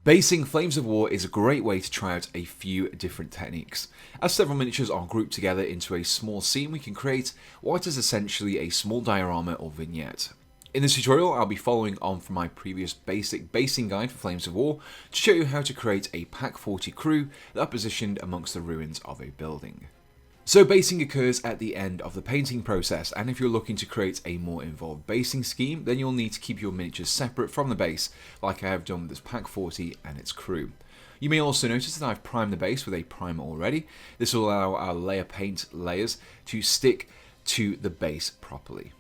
Basing Flames of War is a great way to try out a few different techniques. As several miniatures are grouped together into a small scene, we can create what is essentially a small diorama or vignette. In this tutorial, I'll be following on from my previous basic basing guide for Flames of War to show you how to create a Pack 40 crew that are positioned amongst the ruins of a building. So basing occurs at the end of the painting process, and if you're looking to create a more involved basing scheme, then you'll need to keep your miniatures separate from the base, like I have done with this Pack 40 and its crew. You may also notice that I've primed the base with a primer already. This will allow our layer paint layers to stick to the base properly.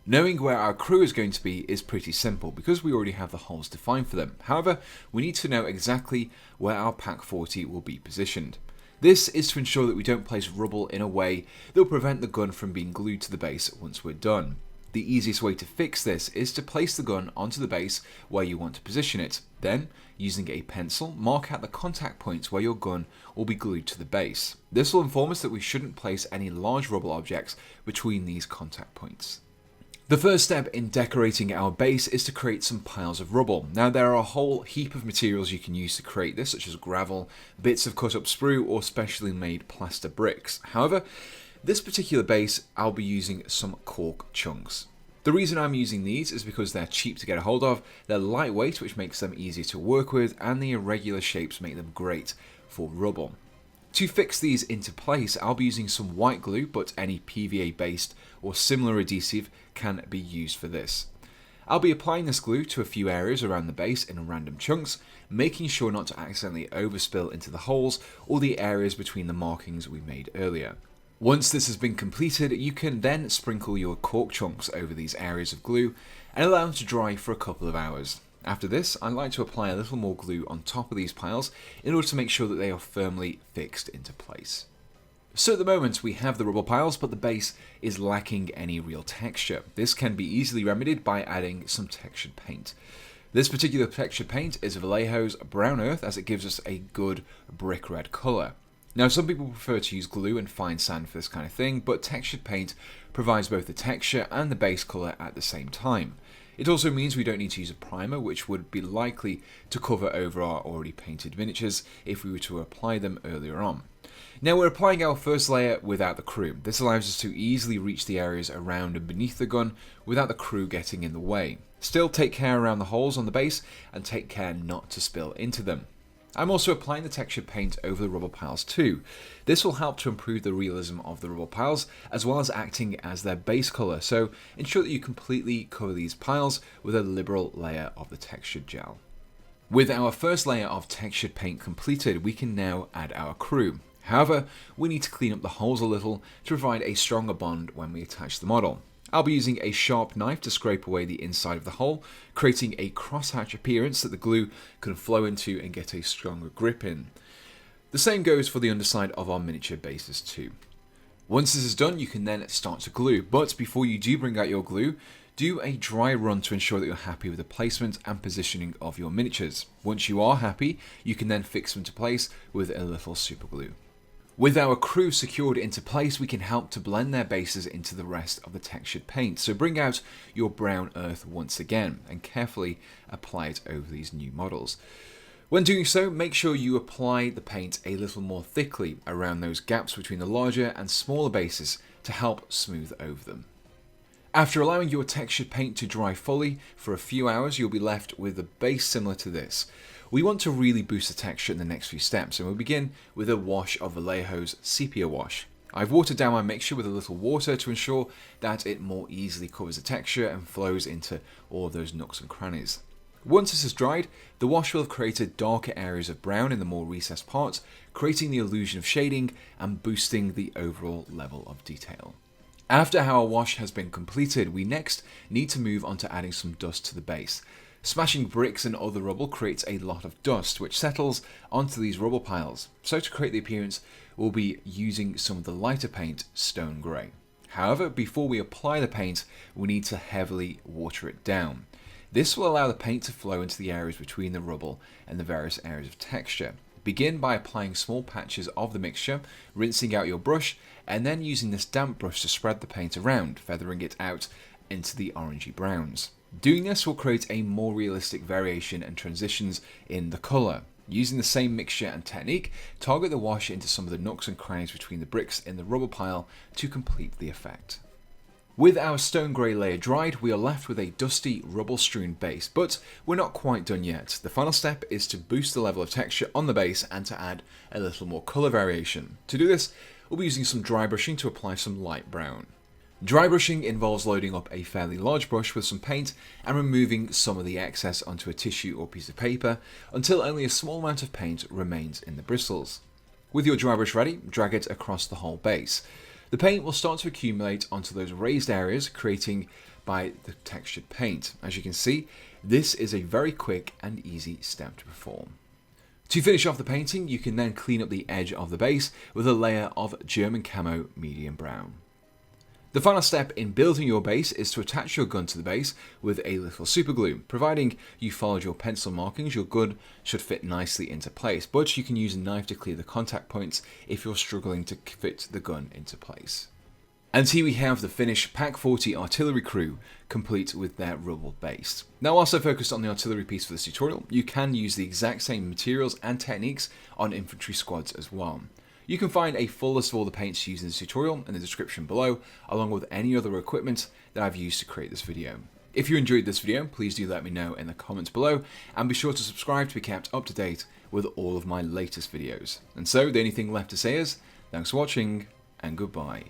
Knowing where our crew is going to be is pretty simple because we already have the holes defined for them. However, we need to know exactly where our Pack 40 will be positioned. This is to ensure that we don't place rubble in a way that will prevent the gun from being glued to the base once we're done. The easiest way to fix this is to place the gun onto the base where you want to position it. Then, using a pencil, mark out the contact points where your gun will be glued to the base. This will inform us that we shouldn't place any large rubble objects between these contact points. The first step in decorating our base is to create some piles of rubble. Now there are a whole heap of materials you can use to create this, such as gravel, bits of cut up sprue, or specially made plaster bricks. However, this particular base I'll be using some cork chunks. The reason I'm using these is because they're cheap to get a hold of, they're lightweight which makes them easier to work with, and the irregular shapes make them great for rubble. To fix these into place, I'll be using some white glue, but any PVA based or similar adhesive can be used for this. I'll be applying this glue to a few areas around the base in random chunks, making sure not to accidentally overspill into the holes or the areas between the markings we made earlier. Once this has been completed, you can then sprinkle your cork chunks over these areas of glue and allow them to dry for a couple of hours. After this, I like to apply a little more glue on top of these piles in order to make sure that they are firmly fixed into place. So at the moment we have the rubble piles, but the base is lacking any real texture. This can be easily remedied by adding some textured paint. This particular textured paint is Vallejo's Brown Earth, as it gives us a good brick red colour. Now some people prefer to use glue and fine sand for this kind of thing, but textured paint provides both the texture and the base colour at the same time. It also means we don't need to use a primer, which would be likely to cover over our already painted miniatures if we were to apply them earlier on. Now we're applying our first layer without the crew. This allows us to easily reach the areas around and beneath the gun without the crew getting in the way. Still take care around the holes on the base and take care not to spill into them. I'm also applying the textured paint over the rubble piles too. This will help to improve the realism of the rubble piles as well as acting as their base colour, so ensure that you completely cover these piles with a liberal layer of the textured gel. With our first layer of textured paint completed, we can now add our crew. However, we need to clean up the holes a little to provide a stronger bond when we attach the model. I'll be using a sharp knife to scrape away the inside of the hole, creating a crosshatch appearance that the glue can flow into and get a stronger grip in. The same goes for the underside of our miniature bases too. Once this is done, you can then start to glue, but before you do bring out your glue, do a dry run to ensure that you're happy with the placement and positioning of your miniatures. Once you are happy, you can then fix them to place with a little super glue. With our crew secured into place, we can help to blend their bases into the rest of the textured paint. So bring out your brown earth once again and carefully apply it over these new models. When doing so, make sure you apply the paint a little more thickly around those gaps between the larger and smaller bases to help smooth over them. After allowing your textured paint to dry fully for a few hours, you'll be left with a base similar to this. We want to really boost the texture in the next few steps, and we'll begin with a wash of Vallejo's Sepia Wash. I've watered down my mixture with a little water to ensure that it more easily covers the texture and flows into all of those nooks and crannies. Once this is dried, the wash will have created darker areas of brown in the more recessed parts, creating the illusion of shading and boosting the overall level of detail. After our wash has been completed, we next need to move on to adding some dust to the base. Smashing bricks and other rubble creates a lot of dust, which settles onto these rubble piles. So to create the appearance, we'll be using some of the lighter paint, Stone Grey. However, before we apply the paint, we need to heavily water it down. This will allow the paint to flow into the areas between the rubble and the various areas of texture. Begin by applying small patches of the mixture, rinsing out your brush, and then using this damp brush to spread the paint around, feathering it out into the orangey browns. Doing this will create a more realistic variation and transitions in the colour. Using the same mixture and technique, target the wash into some of the nooks and crannies between the bricks in the rubble pile to complete the effect. With our stone grey layer dried, we are left with a dusty, rubble-strewn base, but we're not quite done yet. The final step is to boost the level of texture on the base and to add a little more colour variation. To do this, we'll be using some dry brushing to apply some light brown. Dry brushing involves loading up a fairly large brush with some paint and removing some of the excess onto a tissue or piece of paper until only a small amount of paint remains in the bristles. With your dry brush ready, drag it across the whole base. The paint will start to accumulate onto those raised areas created by the textured paint. As you can see, this is a very quick and easy step to perform. To finish off the painting, you can then clean up the edge of the base with a layer of German Camo medium brown. The final step in building your base is to attach your gun to the base with a little super glue. Providing you followed your pencil markings, your gun should fit nicely into place, but you can use a knife to clear the contact points if you're struggling to fit the gun into place. And here we have the finished Pak 40 artillery crew, complete with their rubble base. Now, whilst I focused on the artillery piece for this tutorial, you can use the exact same materials and techniques on infantry squads as well. You can find a full list of all the paints used in this tutorial in the description below, along with any other equipment that I've used to create this video. If you enjoyed this video, please do let me know in the comments below, and be sure to subscribe to be kept up to date with all of my latest videos. And so, the only thing left to say is, thanks for watching, and goodbye.